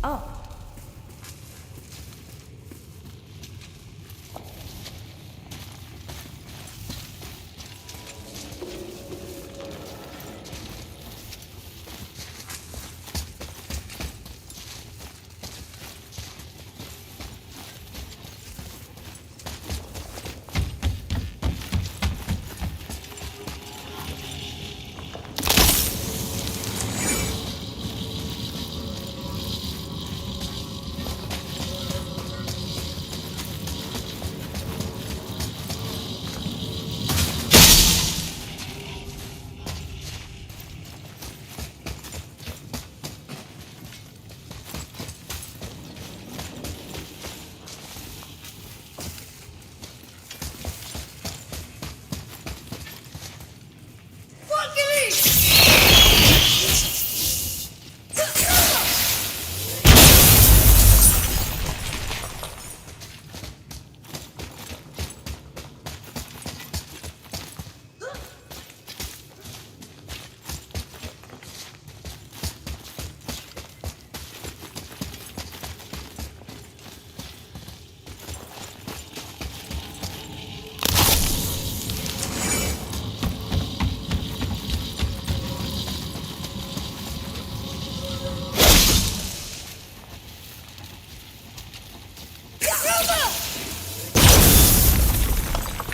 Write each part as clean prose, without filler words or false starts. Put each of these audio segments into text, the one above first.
Oh.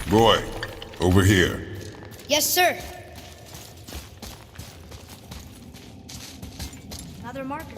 Boy, over here. Yes, sir. Another marker.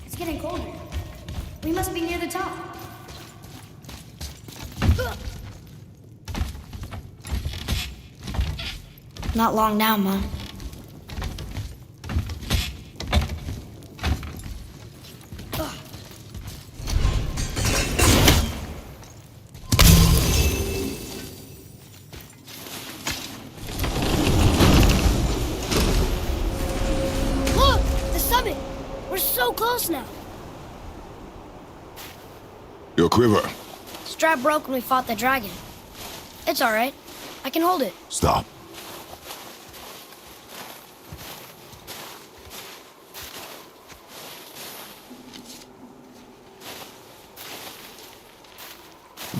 It's getting colder. We must be near the top. Not long now, Mom. Look! The summit! We're so close now. Your quiver. Strap broke when we fought the dragon. It's all right. I can hold it. Stop.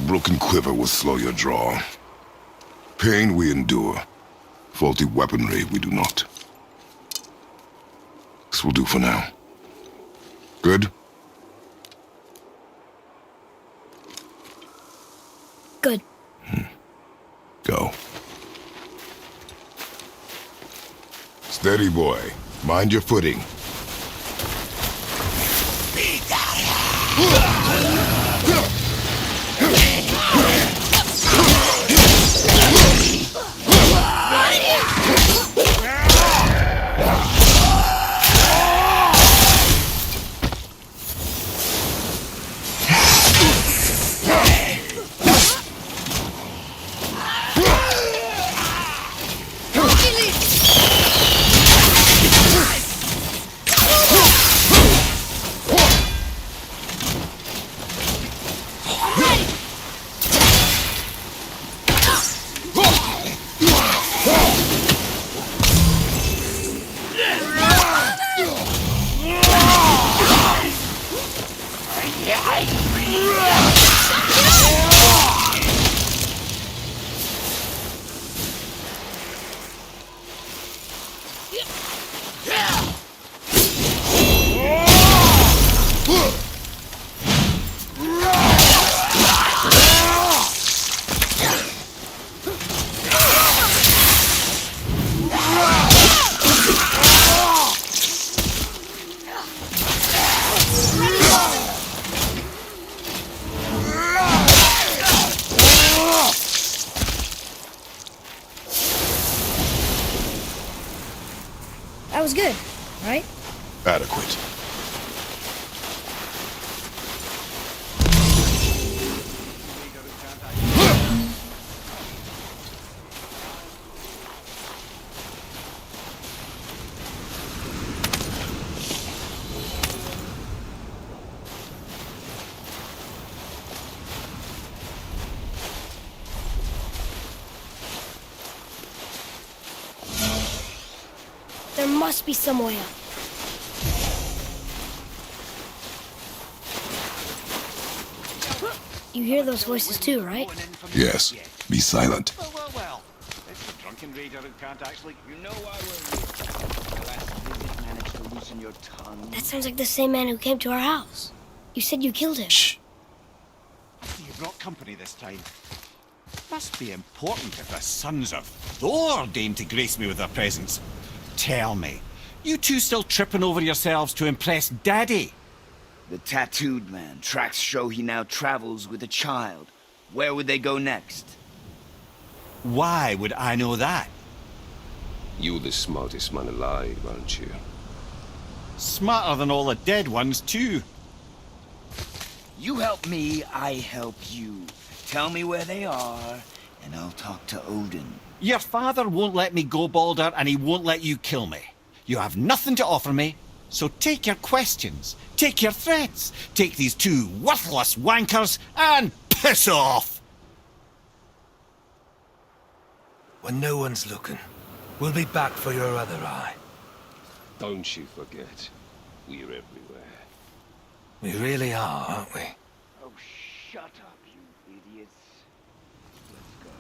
Broken quiver will slow your draw. Pain we endure. Faulty weaponry we do not. This will do for now. Good? Good. Go. Steady, boy. Mind your footing. was good, right? Adequate. There must be some way up. You hear those voices too, right? Yes. Be silent. Well. It's the drunken raider who can't actually... You know why we're... Unless you did manage to loosen your tongue. That sounds like the same man who came to our house. You said you killed him. Shh. You brought company this time. Must be important if the sons of Thor deign to grace me with their presence. Tell me, you two still tripping over yourselves to impress Daddy? The tattooed man. Tracks show he now travels with a child. Where would they go next? Why would I know that? You're the smartest man alive, aren't you? Smarter than all the dead ones, too. You help me, I help you. Tell me where they are, and I'll talk to Odin. Your father won't let me go, Balder, and he won't let you kill me. You have nothing to offer me, so take your questions, take your threats, take these two worthless wankers, and piss off! When no one's looking, we'll be back for your other eye. Don't you forget, we're everywhere. We really are, aren't we? Oh, shut up, you idiots. Let's go.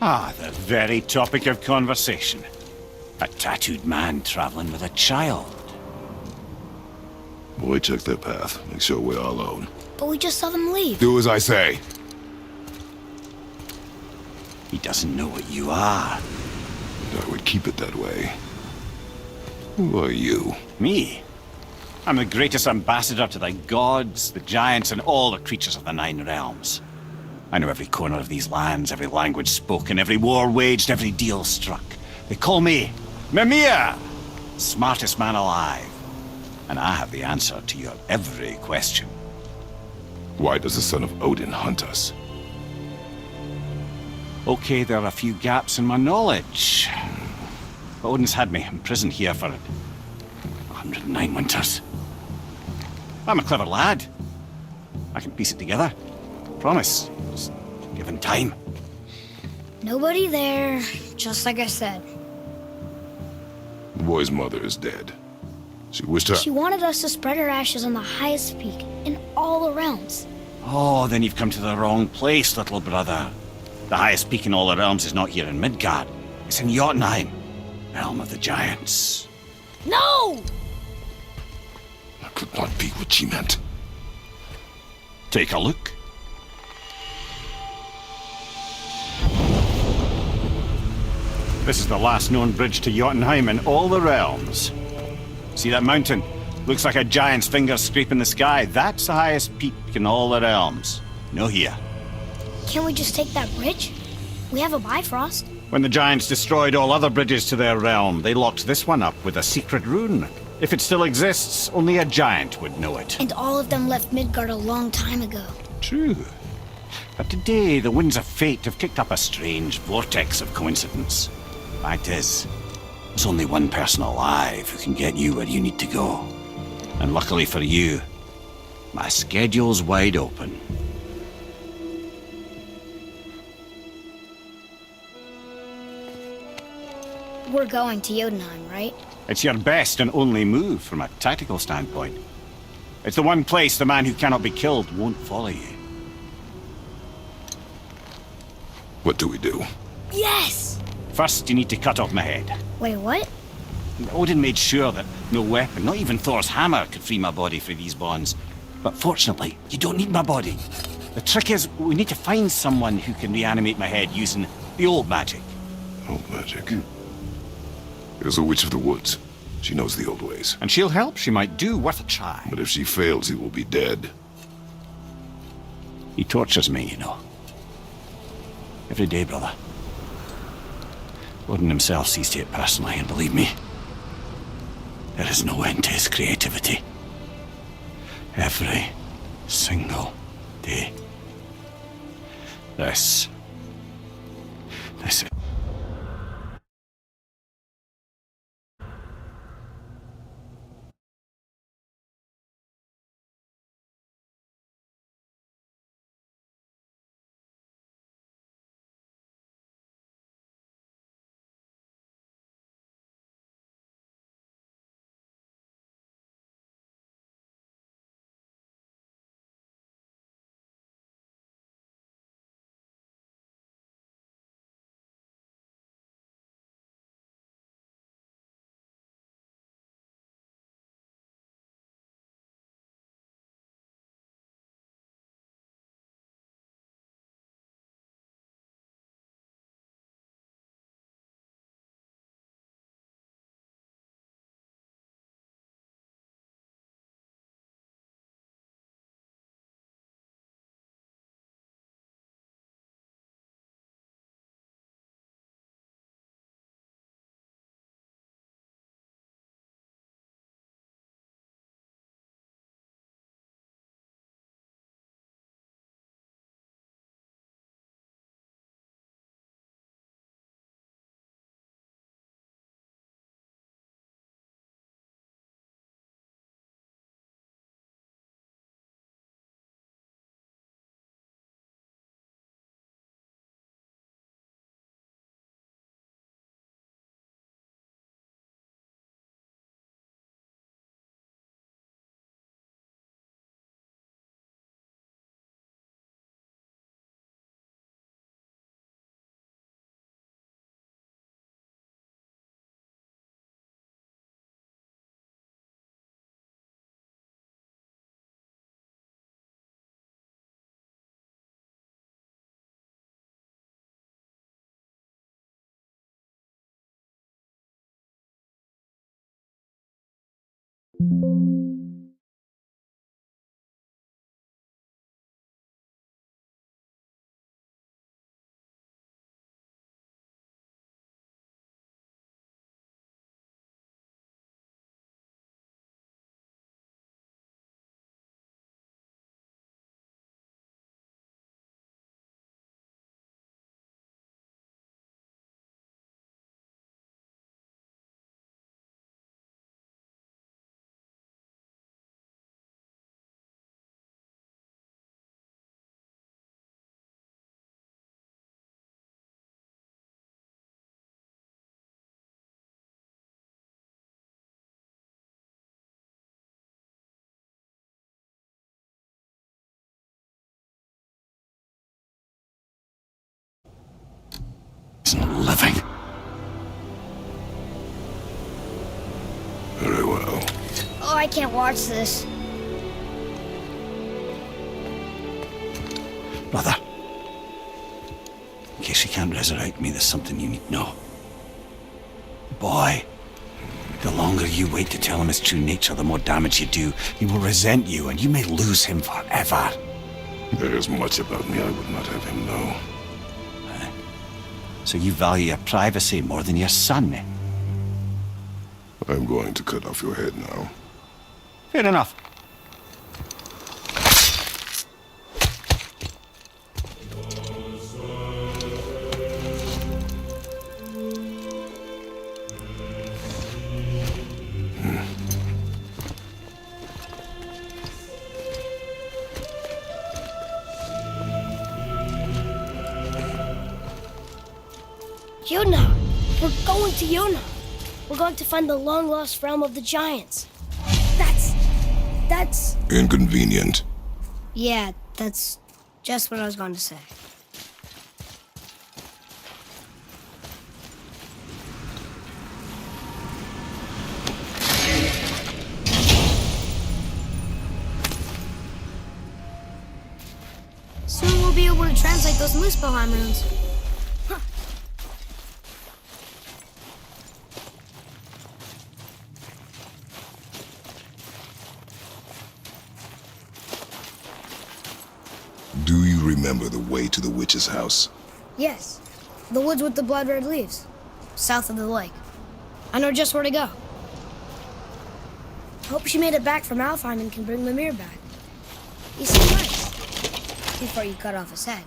Ah, the very topic of conversation. A tattooed man traveling with a child. Boy, check their path. Make sure we're all alone. But we just saw them leave. Do as I say. He doesn't know what you are. I would keep it that way. Who are you? Me? I'm the greatest ambassador to the gods, the giants, and all the creatures of the Nine Realms. I know every corner of these lands, every language spoken, every war waged, every deal struck. They call me Mimir, smartest man alive. And I have the answer to your every question. Why does the son of Odin hunt us? Okay, there are a few gaps in my knowledge. But Odin's had me imprisoned here for 109 winters. I'm a clever lad. I can piece it together. Promise. Just given time. Nobody there, just like I said. The boy's mother is dead. She wished her... She wanted us to spread her ashes on the highest peak in all the realms. Oh, then you've come to the wrong place, little brother. The highest peak in all the realms is not here in Midgard. It's in Jotunheim, realm of the giants. No! That could not be what she meant. Take a look. This is the last known bridge to Jotunheim in all the realms. See that mountain? Looks like a giant's finger scraping the sky. That's the highest peak in all the realms. No here. Can't we just take that bridge? We have a Bifrost. When the giants destroyed all other bridges to their realm, they locked this one up with a secret rune. If it still exists, only a giant would know it. And all of them left Midgard a long time ago. True. But today, the winds of fate have kicked up a strange vortex of coincidence. Fact is, there's only one person alive who can get you where you need to go. And luckily for you, my schedule's wide open. We're going to Jotunheim, right? It's your best and only move from a tactical standpoint. It's the one place the man who cannot be killed won't follow you. What do we do? Yes! First, you need to cut off my head. Wait, what? Odin made sure that no weapon, not even Thor's hammer, could free my body from these bonds. But fortunately, you don't need my body. The trick is, we need to find someone who can reanimate my head using the old magic. Old magic. There's a witch of the woods. She knows the old ways. And she'll help. She might do. Worth a try. But if she fails, he will be dead. He tortures me, you know. Every day, brother. Odin himself sees to it personally, and believe me, there is no end to his creativity. Every single day. This is... He's not living. Very well. Oh, I can't watch this. Brother, in case you can't resurrect me, there's something you need to know. Boy, the longer you wait to tell him his true nature, the more damage you do. He will resent you, and you may lose him forever. There is much about me I would not have him know. So you value your privacy more than your son, eh? I'm going to cut off your head now. Fair enough. Yuna! We're going to Yuna! We're going to find the long-lost realm of the giants. That's... Inconvenient. Yeah, that's just what I was going to say. we'll be able to translate those Muspelheim runes. Do you remember the way to the witch's house? Yes, the woods with the blood-red leaves, south of the lake. I know just where to go. Hope she made it back from Alfheim and can bring Mimir back. He seemed nice, before you cut off his head.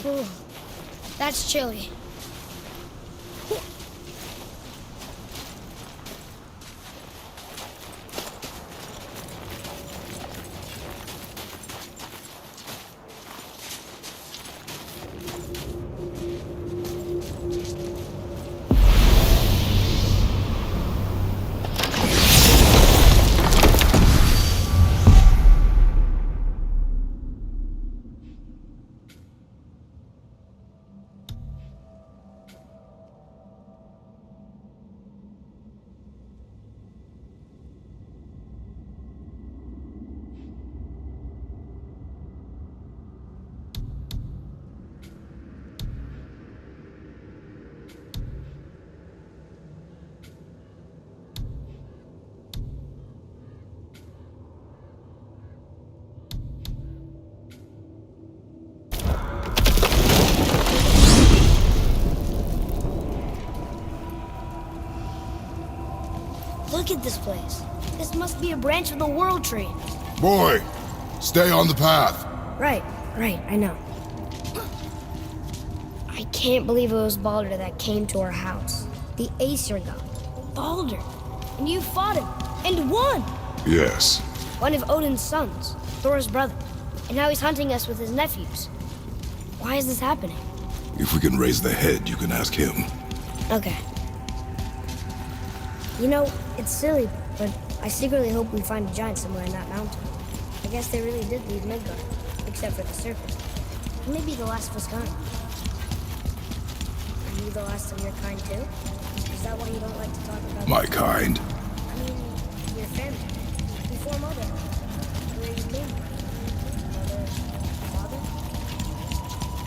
Ooh, that's chilly. Look at this place. This must be a branch of the World Tree. Boy, stay on the path. Right, I know. I can't believe it was Baldur that came to our house. The Aesir god. Baldur. And you fought him. And won! Yes. One of Odin's sons. Thor's brother. And now he's hunting us with his nephews. Why is this happening? If we can raise the head, you can ask him. Okay. You know, it's silly, but I secretly hope we find a giant somewhere in that mountain. I guess they really did leave Midgard, except for the Serpent. He may be the last of his kind. Are you the last of your kind too? Is that why you don't like to talk about My kind. I mean, your family. Before Mother. Where you came from. Mother?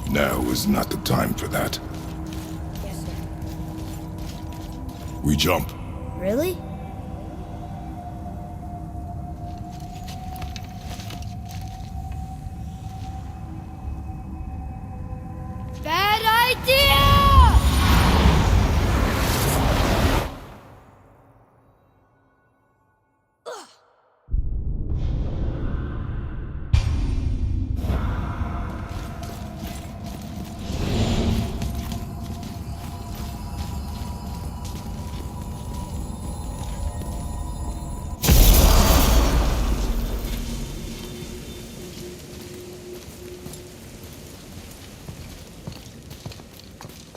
Father? Now is not the time for that. Yes, sir. We jump. Really? Bad idea!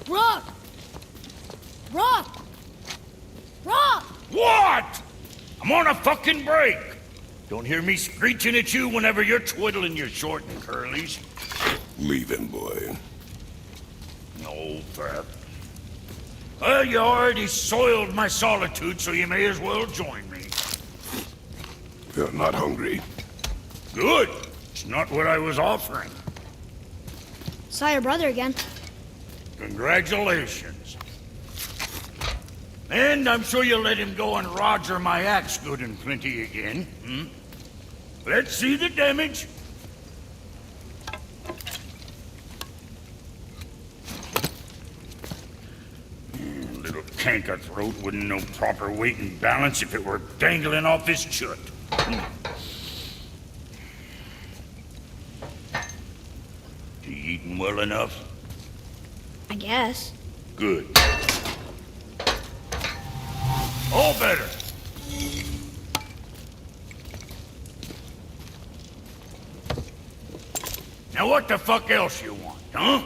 Rock! Rock! Rock! What? I'm on a fucking break. Don't hear me screeching at you whenever you're twiddling your short and curlies. Leave him, boy. No, Fat. Well, you already soiled my solitude, so you may as well join me. You're not hungry. Good. It's not what I was offering. Saw your brother again. Congratulations. And I'm sure you'll let him go and Roger my axe good and plenty again, hmm? Let's see the damage. Little canker throat wouldn't know proper weight and balance if it were dangling off his chut. You eating well enough? I guess. Good. All better. Now what the fuck else you want, huh?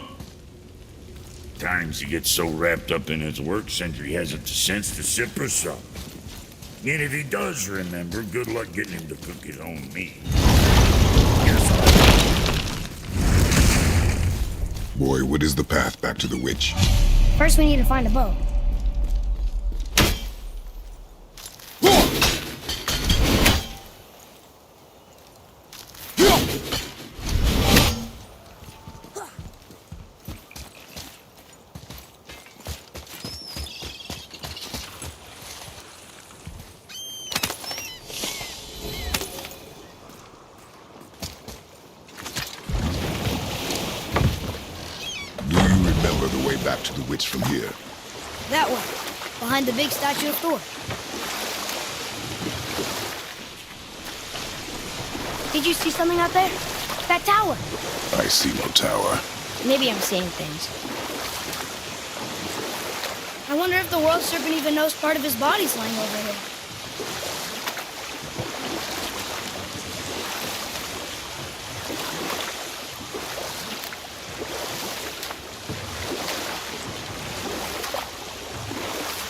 Times he gets so wrapped up in his work, Sentry hasn't the sense to sip or sup. And if he does remember, good luck getting him to cook his own meat. Boy, what is the path back to the witch? First, we need to find a boat. Do you remember the way back to the witch from here? That way, behind the big statue of Thor. Did you see something out there? That tower. I see no tower. Maybe I'm seeing things. I wonder if the World Serpent even knows part of his body's lying over here.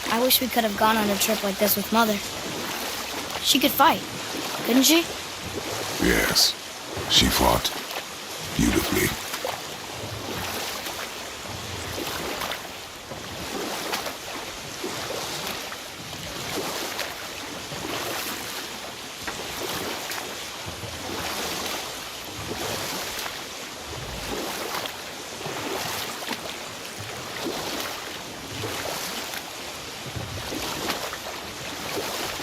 I wish we could have gone on a trip like this with Mother. She could fight, couldn't she? Yes. She fought. Beautifully.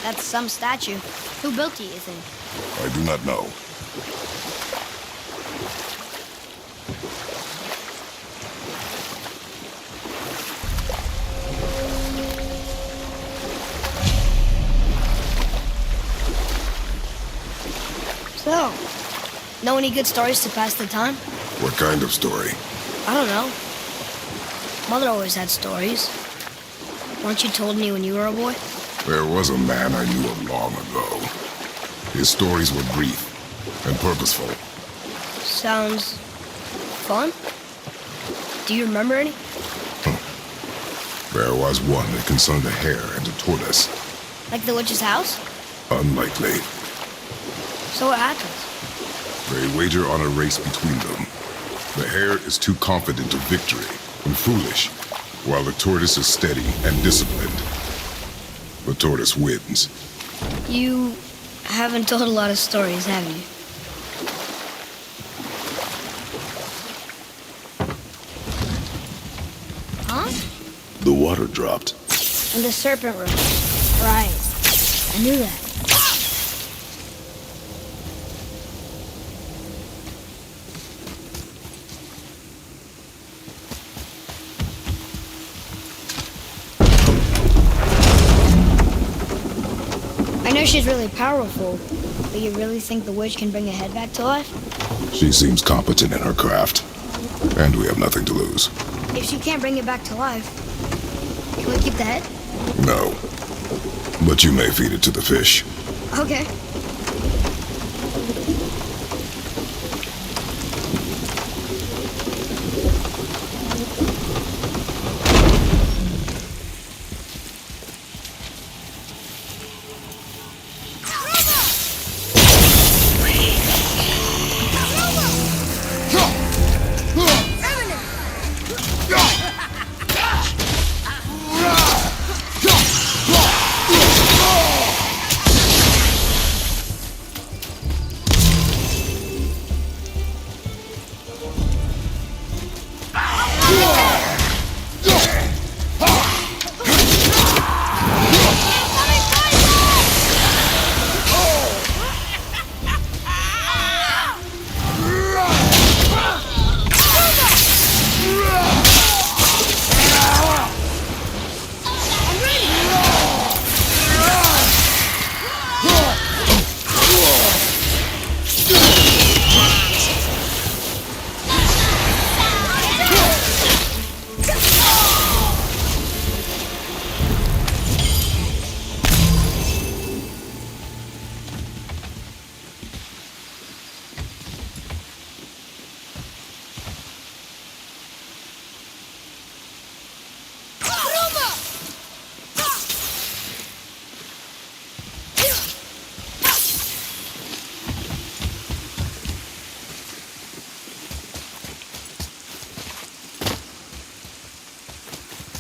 That's some statue. Who built it, you think? I do not know. Know any good stories to pass the time? What kind of story? I don't know. Mother always had stories. Weren't you told me when you were a boy? There was a man I knew of long ago. His stories were brief and purposeful. Sounds fun. Do you remember any? There was one that concerned a hare and a tortoise. Like the witch's house? Unlikely. So what happens? They wager on a race between them. The hare is too confident of victory and foolish, while the tortoise is steady and disciplined. The tortoise wins. You haven't told a lot of stories, have you? Huh? The water dropped. In the Serpent room. Right. I knew that. I know she's really powerful, but you really think the witch can bring a head back to life? She seems competent in her craft, and we have nothing to lose. If she can't bring it back to life, can we keep the head? No. But you may feed it to the fish. Okay.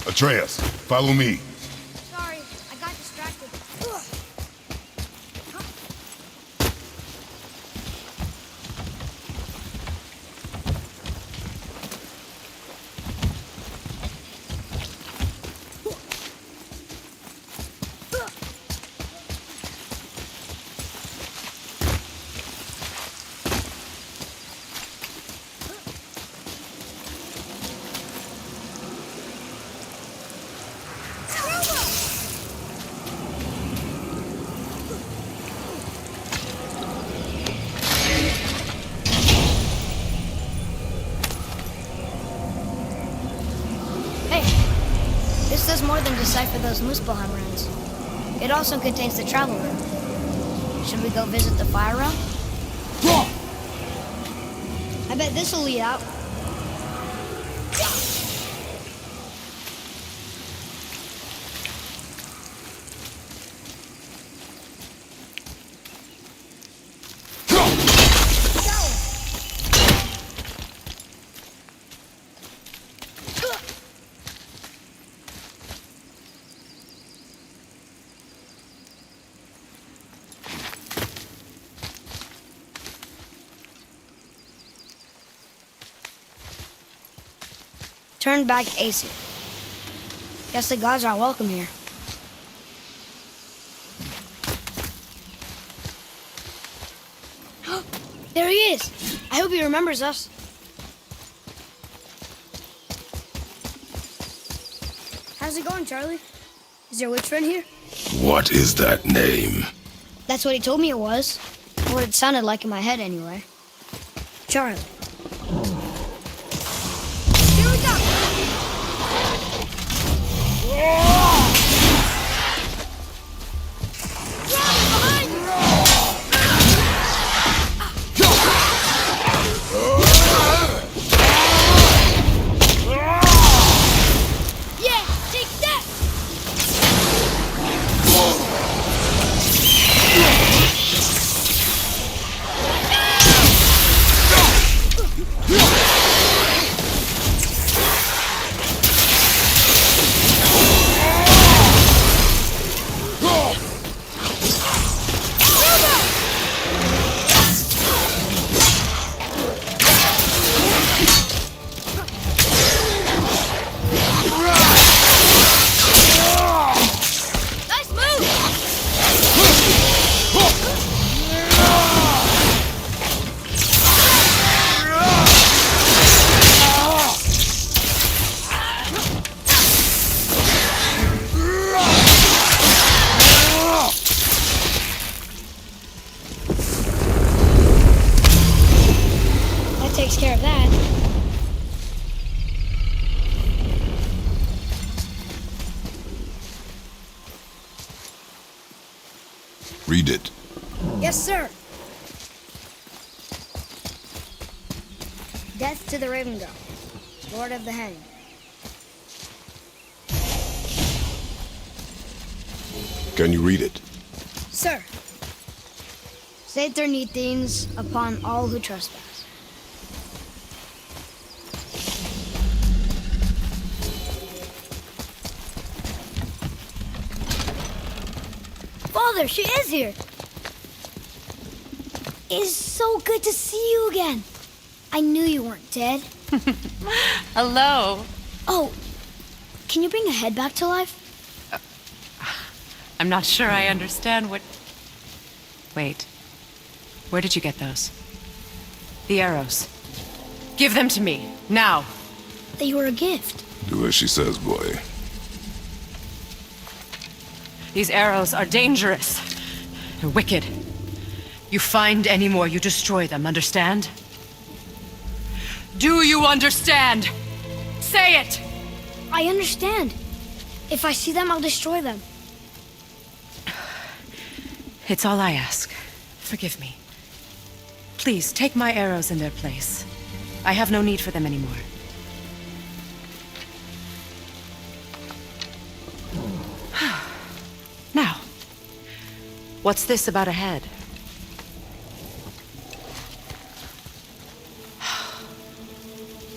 Atreus, follow me. Sorry, I got distracted. This does more than decipher those Muspelheim runes. It also contains the travel rune. Should we go visit the fire realm? I bet this'll lead out. Turn back Aesir. Guess the gods are welcome here. There he is! I hope he remembers us. How's it going, Charlie? Is your witch friend here? What is that name? That's what he told me it was. What it sounded like in my head, anyway. Charlie. Here we go! Takes care of that. Read it. Yes, sir. Death to the Raven Girl, Lord of the Hanged. Can you read it? Sir. Saith things upon all who trespass. Father, she is here. It is so good to see you again. I knew you weren't dead. Hello. Oh, can you bring a head back to life? I'm not sure I understand what... Wait. Where did you get those? The arrows. Give them to me, now. They were a gift. Do as she says, boy. These arrows are dangerous. They're wicked. You find any more, you destroy them, understand? Do you understand? Say it! I understand. If I see them, I'll destroy them. It's all I ask. Forgive me. Please, take my arrows in their place. I have no need for them anymore. Now, what's this about a head?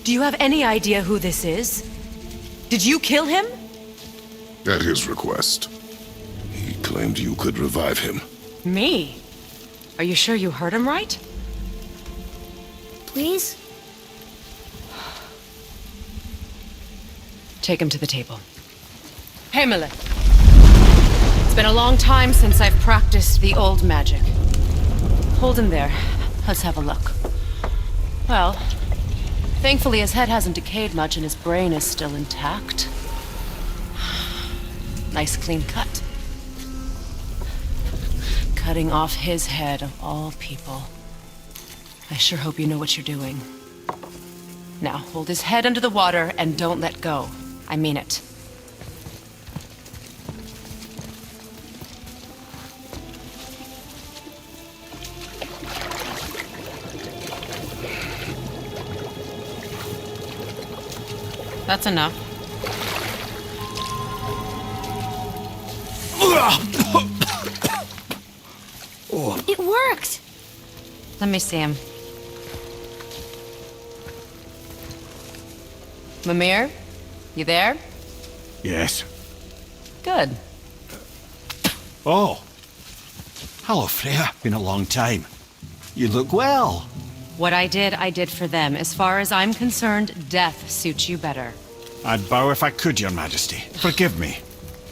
Do you have any idea who this is? Did you kill him? At his request. He claimed you could revive him. Me? Are you sure you heard him right? Please? Take him to the table. Hamlet. It's been a long time since I've practiced the old magic. Hold him there. Let's have a look. Well, thankfully his head hasn't decayed much and his brain is still intact. Nice clean cut. Cutting off his head of all people. I sure hope you know what you're doing. Now, hold his head under the water and don't let go. I mean it. That's enough. It worked! Let me see him. Mimir? You there? Yes. Good. Oh. Hello, Freya. Been a long time. You look well. What I did for them. As far as I'm concerned, death suits you better. I'd bow if I could, Your Majesty. Forgive me.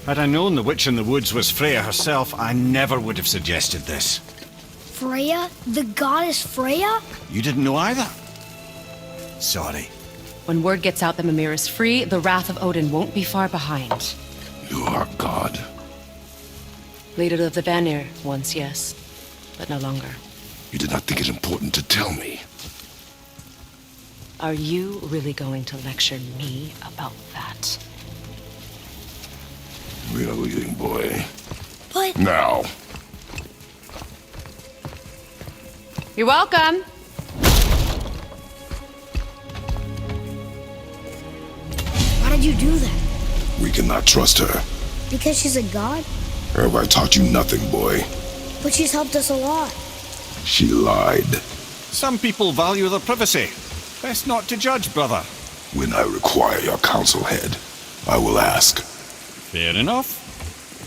Had I known the witch in the woods was Freya herself, I never would have suggested this. Freya? The goddess Freya? You didn't know either? Sorry. When word gets out that Mimir is free, the wrath of Odin won't be far behind. You are God. Leader of the Vanir, once, yes. But no longer. You did not think it important to tell me. Are you really going to lecture me about that? We are leaving, boy. But Now. You're welcome. why did you do that? We cannot trust her. Because she's a god? Have I taught you nothing, boy? But she's helped us a lot. She lied. Some people value their privacy. Best not to judge, brother. When I require your council head, I will ask. Fair enough.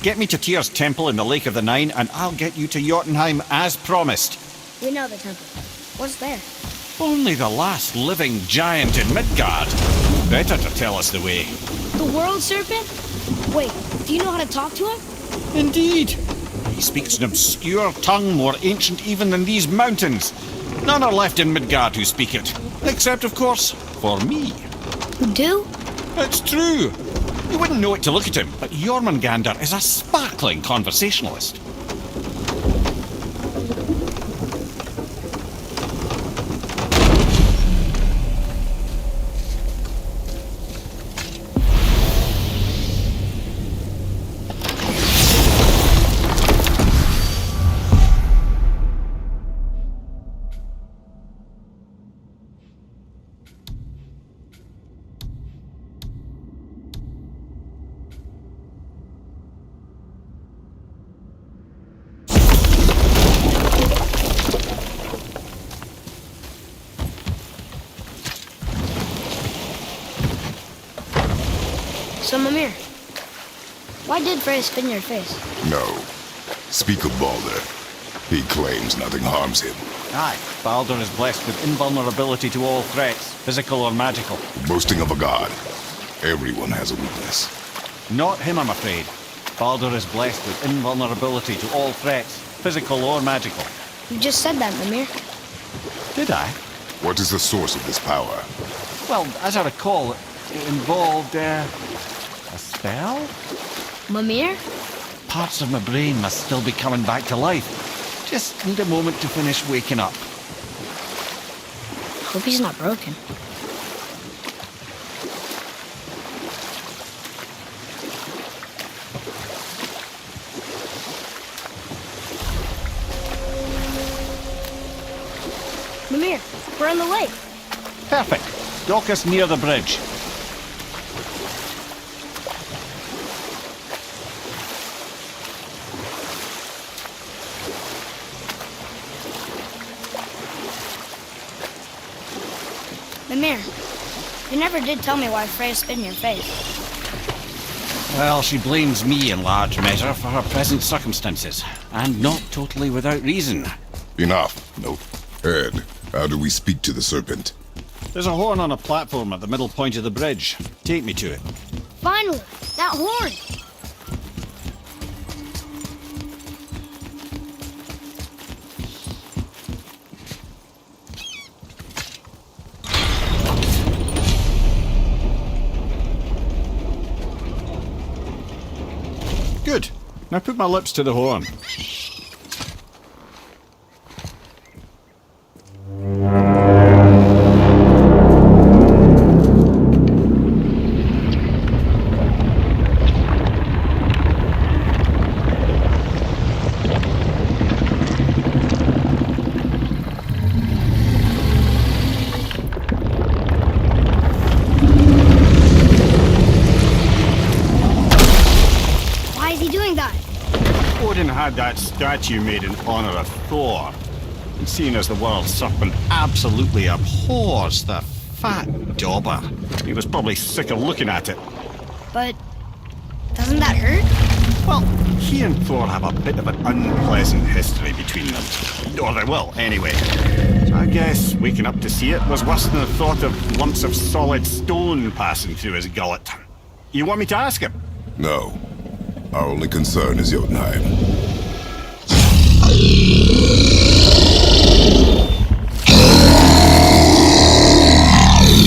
Get me to Tyr's temple in the Lake of the Nine, and I'll get you to Jotunheim as promised. We know the temple. What's there? Only the last living giant in Midgard. Better to tell us the way. The world serpent? Wait, do you know how to talk to him? Indeed. He speaks an obscure tongue more ancient even than these mountains. None are left in Midgard who speak it. Except, of course, for me. You do? It's true. You wouldn't know it to look at him, but Jormungandr is a sparkling conversationalist. So, Mimir, why did Freya spin your face? No. Speak of Baldur. He claims nothing harms him. Aye, Baldur is blessed with invulnerability to all threats, physical or magical. Boasting of a god. Everyone has a weakness. Not him, I'm afraid. Baldur is blessed with invulnerability to all threats, physical or magical. You just said that, Mimir. Did I? What is the source of this power? Well, as I recall, it involved, a spell? Mimir? Parts of my brain must still be coming back to life. Just need a moment to finish waking up. Hope he's not broken. Mimir, we're on the lake. Perfect. Dock us near the bridge. Mimir, you never did tell me why Freya spit in your face. Well, she blames me in large measure for her present circumstances, and not totally without reason. Enough. No. Ed, how do we speak to the serpent? There's a horn on a platform at the middle point of the bridge. Take me to it. Finally, that horn! Good. Now put my lips to the horn. Why is he doing that? Odin had that statue made in honor of Thor. And seeing as the world serpent absolutely abhors the fat dauber, he was probably sick of looking at it. But doesn't that hurt? Well, he and Thor have a bit of an unpleasant history between them. Or they will, anyway. So I guess waking up to see it was worse than the thought of lumps of solid stone passing through his gullet. You want me to ask him? No. Our only concern is Jotunheim.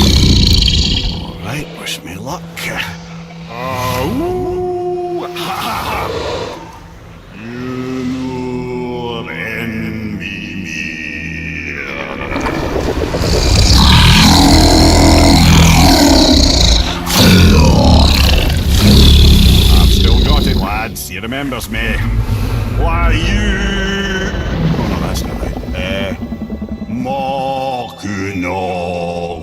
All right, wish me luck. Ooh, ha, ha, ha. You envy me. remembers me. Why you... Oh no, that's not right. Makuna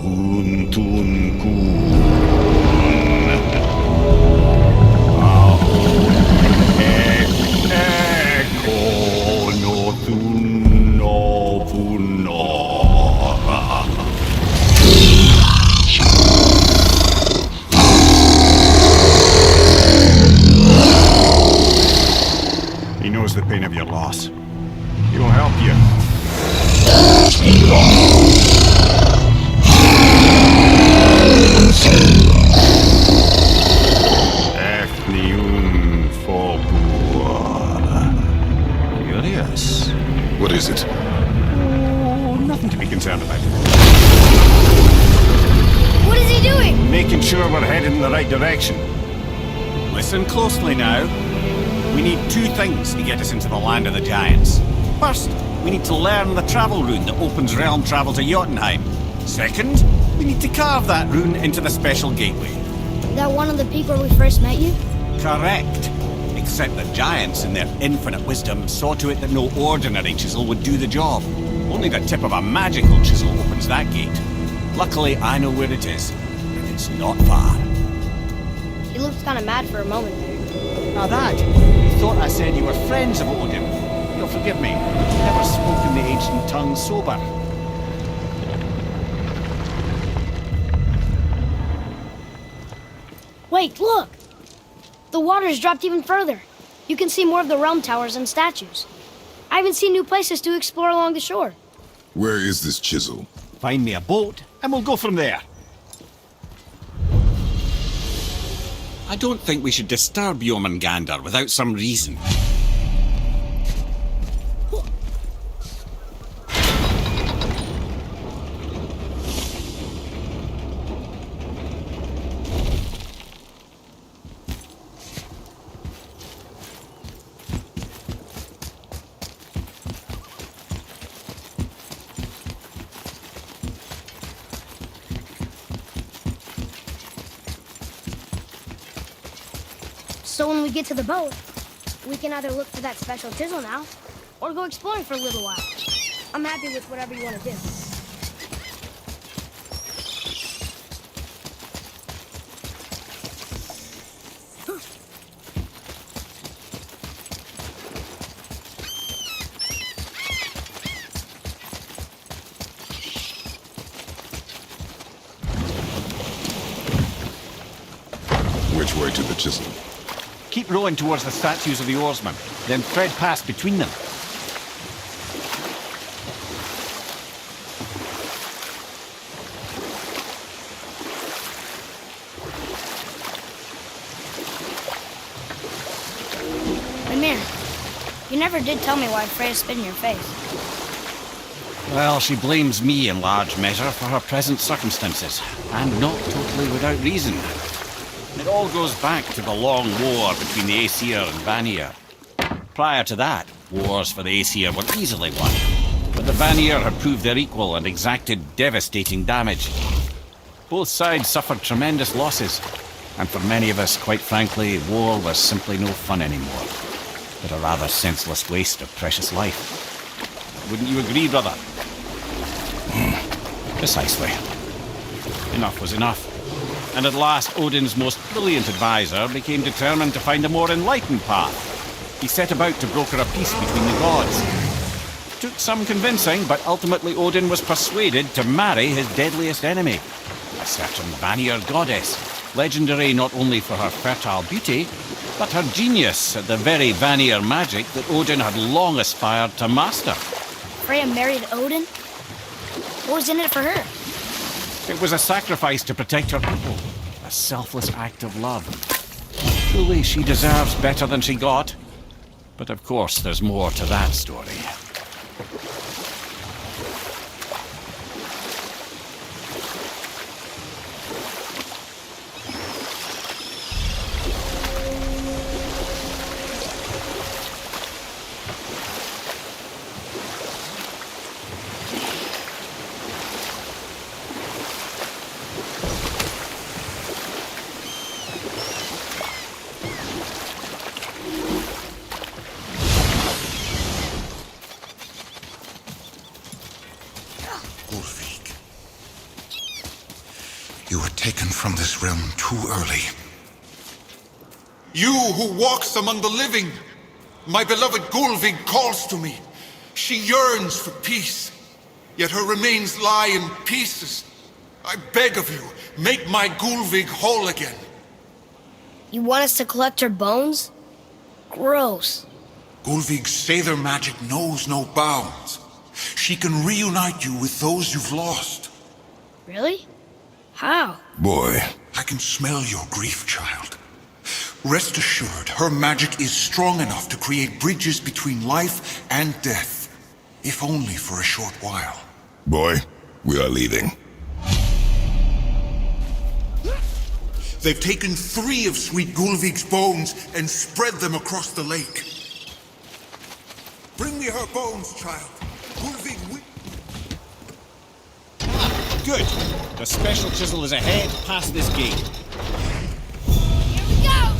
untun kun. Eko no tun no punora. He knows the pain of your loss. He will help you. Curious. What is it? Oh, nothing to be concerned about. What is he doing? Making sure we're headed in the right direction. Listen closely now. We need two things to get us into the land of the giants. First, we need to learn the travel rune that opens realm travel to Jotunheim. Second, we need to carve that rune into the special gateway. That one on the peak where we first met you? Correct. Except the giants, in their infinite wisdom, saw to it that no ordinary chisel would do the job. Only the tip of a magical chisel opens that gate. Luckily, I know where it is, and it's not far. He looked kind of mad for a moment there. Now that, you thought I said you were friends of Odin. You'll forgive me. I've never spoken the ancient tongue sober. Wait, look! The water's dropped even further. You can see more of the realm towers and statues. I even see new places to explore along the shore. Where is this chisel? Find me a boat, and we'll go from there. I don't think we should disturb Jormungandr without some reason. So when we get to the boat, we can either look for that special chisel now, or go exploring for a little while. I'm happy with whatever you want to do. Which way to the chisel? Keep rowing towards the statues of the oarsmen, then thread past between them. Mimir, you never did tell me why Freya spit in your face. Well, she blames me in large measure for her present circumstances, and not totally without reason. It all goes back to the long war between the Aesir and Vanir. Prior to that, wars for the Aesir were easily won, but the Vanir had proved their equal and exacted devastating damage. Both sides suffered tremendous losses, and for many of us, quite frankly, war was simply no fun anymore, but a rather senseless waste of precious life. Wouldn't you agree, brother? Precisely. Enough was enough. And at last, Odin's most brilliant advisor became determined to find a more enlightened path. He set about to broker a peace between the gods. It took some convincing, but ultimately Odin was persuaded to marry his deadliest enemy, a certain Vanir goddess, legendary not only for her fertile beauty, but her genius at the very Vanir magic that Odin had long aspired to master. Freya married Odin? What was in it for her? It was a sacrifice to protect her people, a selfless act of love. Truly, she deserves better than she got. But of course, there's more to that story. You were taken from this realm too early. You who walks among the living! My beloved Gulvig calls to me. She yearns for peace, yet her remains lie in pieces. I beg of you, make my Gulvig whole again. You want us to collect her bones? Gross. Gulvig's Sather magic knows no bounds. She can reunite you with those you've lost. Really? How? Boy. I can smell your grief, child. Rest assured, her magic is strong enough to create bridges between life and death, if only for a short while. Boy, we are leaving. They've taken 3 of Sweet Gulvig's bones and spread them across the lake. Bring me her bones, child. Gulvig Good. The special chisel is ahead, past this gate. Here we go!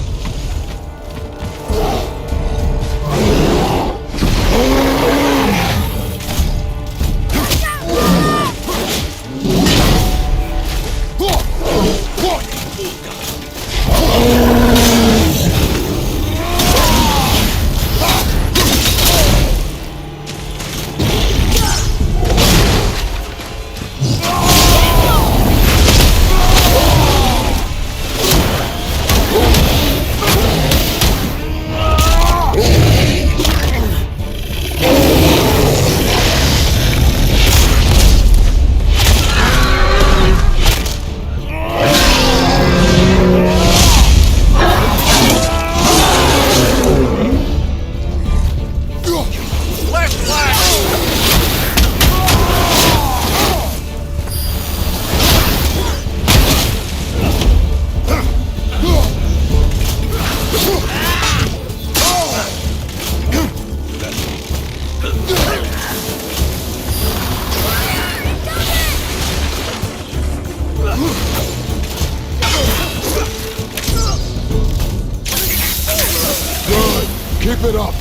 Keep it up!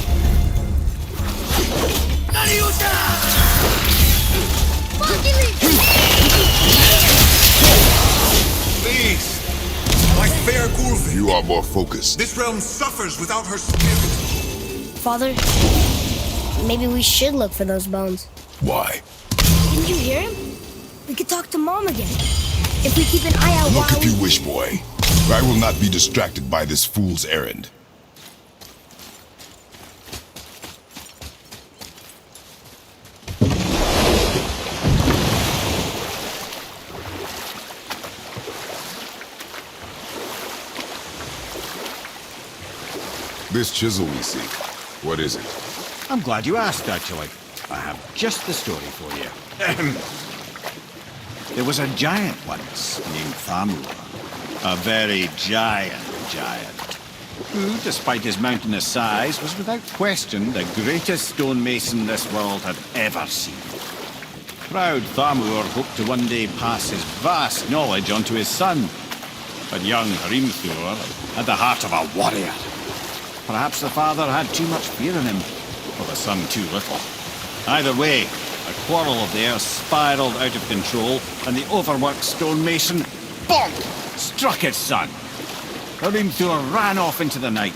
Please! My fair Gulvig! You are more focused. This realm suffers without her spirit. Father, maybe we should look for those bones. Why? Didn't you hear him? We could talk to Mom again. If we keep an eye out Look while if you wish, boy. I will not be distracted by this fool's errand. This chisel we seek, what is it? I'm glad you asked, actually. I have just the story for you. There was a giant once named Thamur. A very giant, who, despite his mountainous size, was without question the greatest stonemason this world had ever seen. Proud Thamur hoped to one day pass his vast knowledge onto his son. But young Hrimthur had the heart of a warrior. Perhaps the father had too much fear in him, or the son too little. Either way, a quarrel of theirs spiraled out of control, and the overworked stonemason, bonk, struck his son. Hrimthur ran off into the night.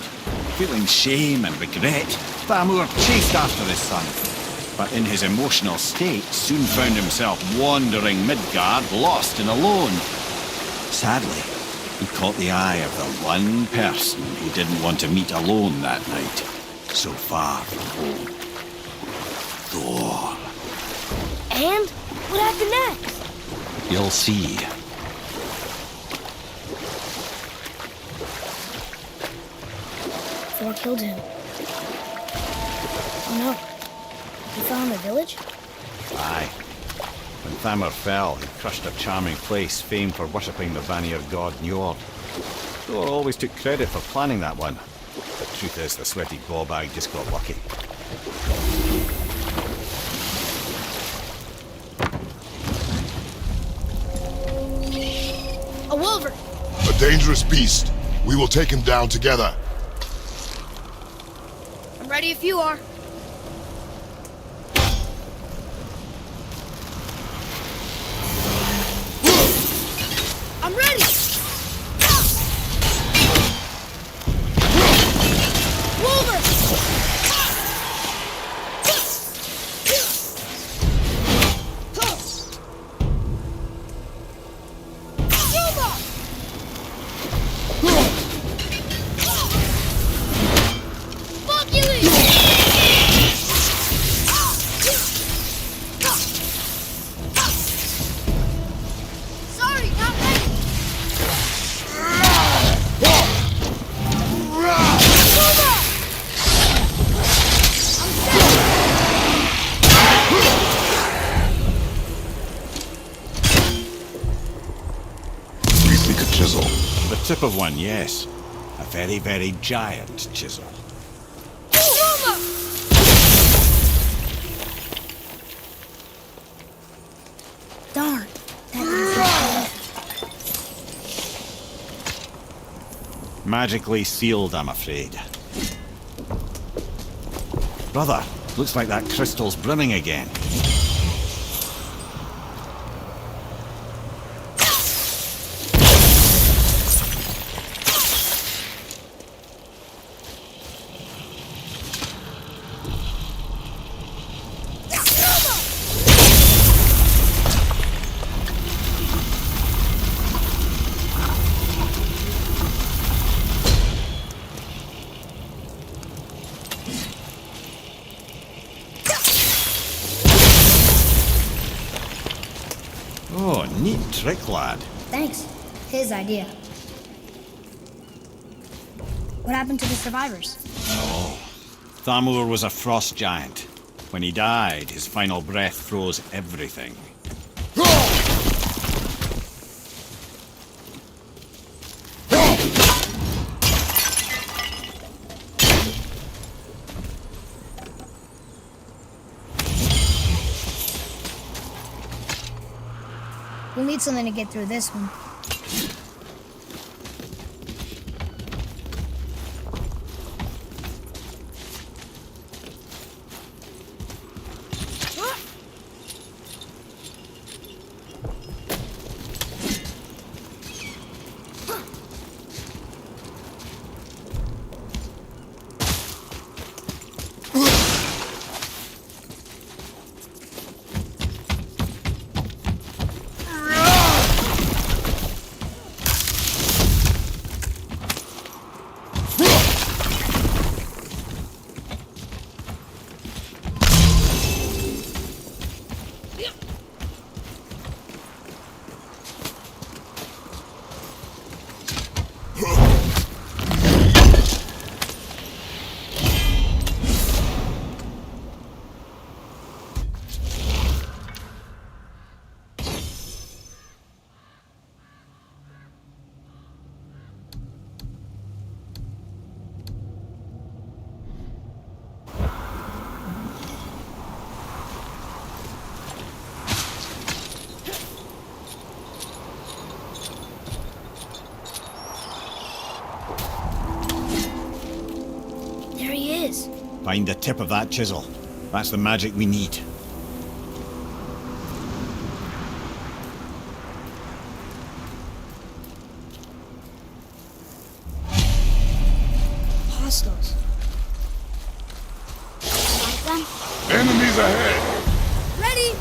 Feeling shame and regret, Thamur chased after his son, but in his emotional state soon found himself wandering Midgard, lost and alone. Sadly, he caught the eye of the one person he didn't want to meet alone that night, so far from home. Thor. And? What happened next? You'll see. Thor killed him. Oh no. He fell in the village? Aye. When Thamur fell, he crushed a charming place famed for worshipping the Vanir god Njord. Thor always took credit for planning that one. The truth is, the sweaty ballbag just got lucky. A wolver! A dangerous beast. We will take him down together. I'm ready if you are. I'm speak a chisel? The tip of one, yes. A very, very giant chisel. Darn. Magically sealed, I'm afraid. Brother, looks like that crystal's brimming again. Oh, neat trick, lad. Thanks. His idea. What happened to the survivors? Thamur was a frost giant. When he died, his final breath froze everything. We'll need something to get through this one. There he is. Find the tip of that chisel. That's the magic we need. Hostiles. Like them? Enemies ahead! Ready!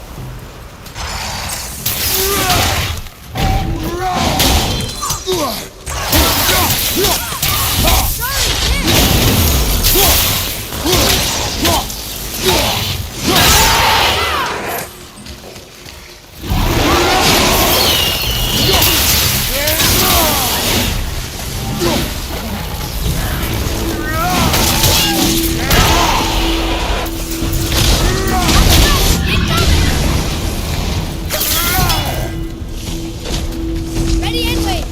Ready and wait!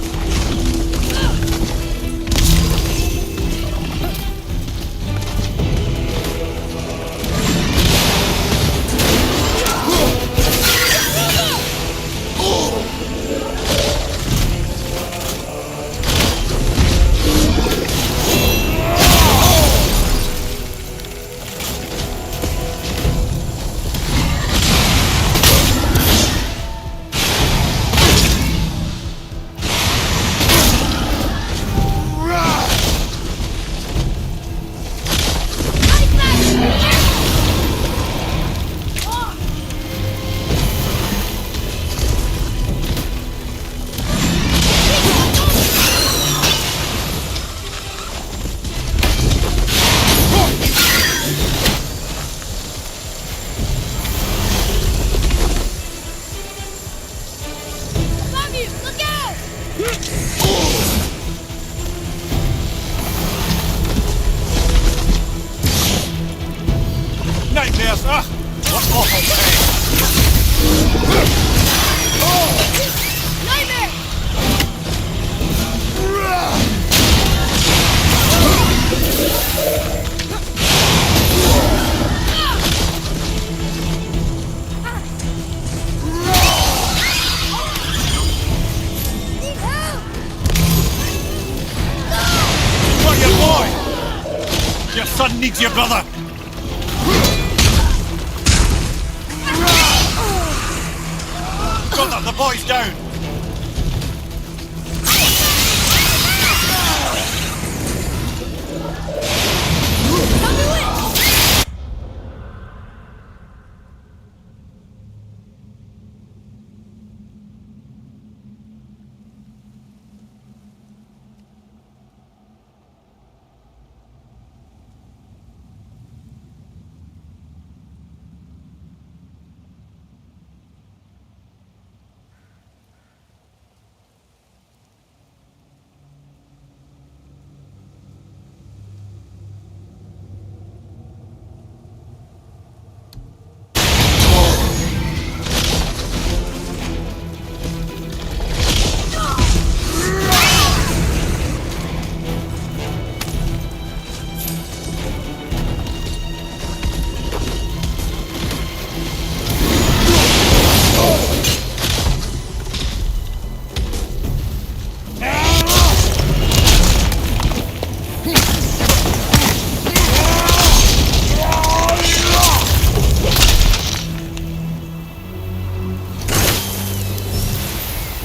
Nightmares! Ah! What awful pain! Nightmare! son needs you, brother! Brother, the boy's down!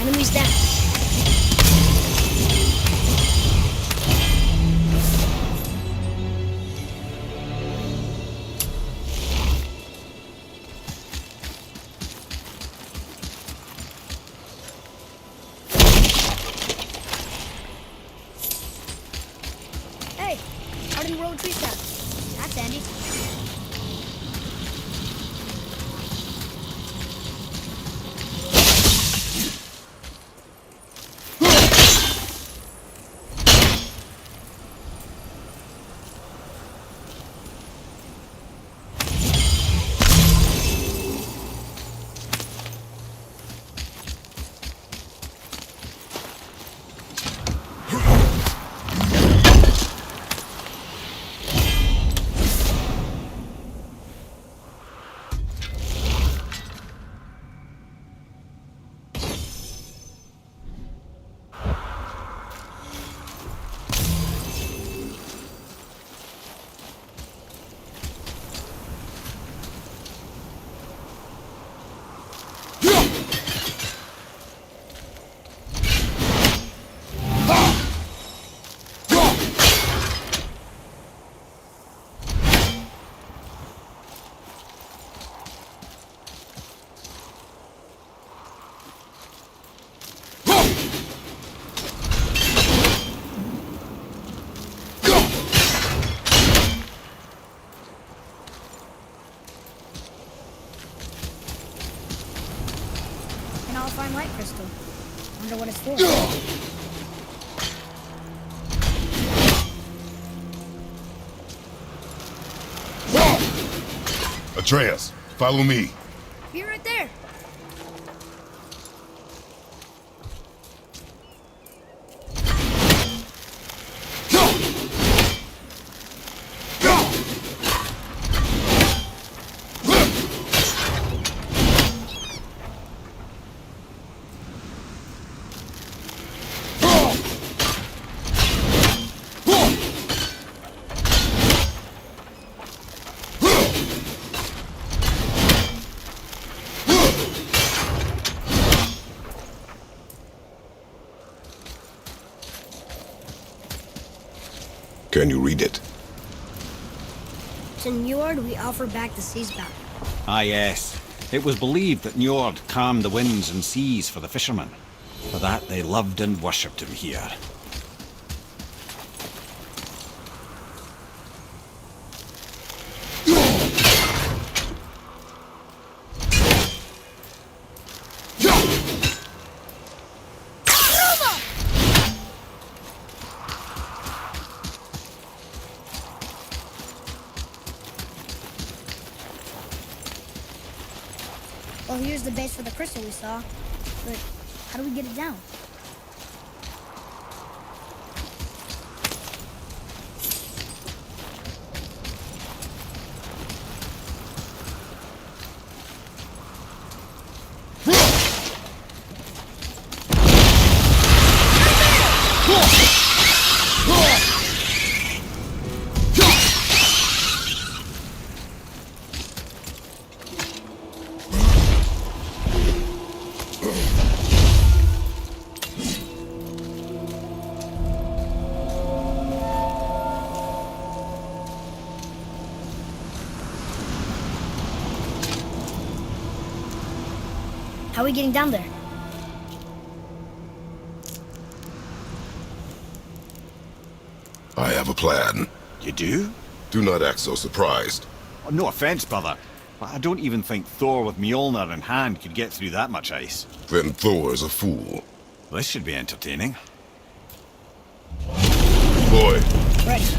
Enemies down. Hey, out in the road tree stand. That's Andy. Fine light crystal. Wonder what it's for. Atreus, follow me. Be right there. Can you read it? To Njord we offer back the sea's bounty. Ah, yes. It was believed that Njord calmed the winds and seas for the fishermen. For that they loved and worshipped him here. Well, here's the base for the crystal we saw. But how do we get it down? How are we getting down there? I have a plan. You do? Do not act so surprised. Oh, no offense, brother, but I don't even think Thor with Mjolnir in hand could get through that much ice. Then Thor is a fool. This should be entertaining. Boy, Ready.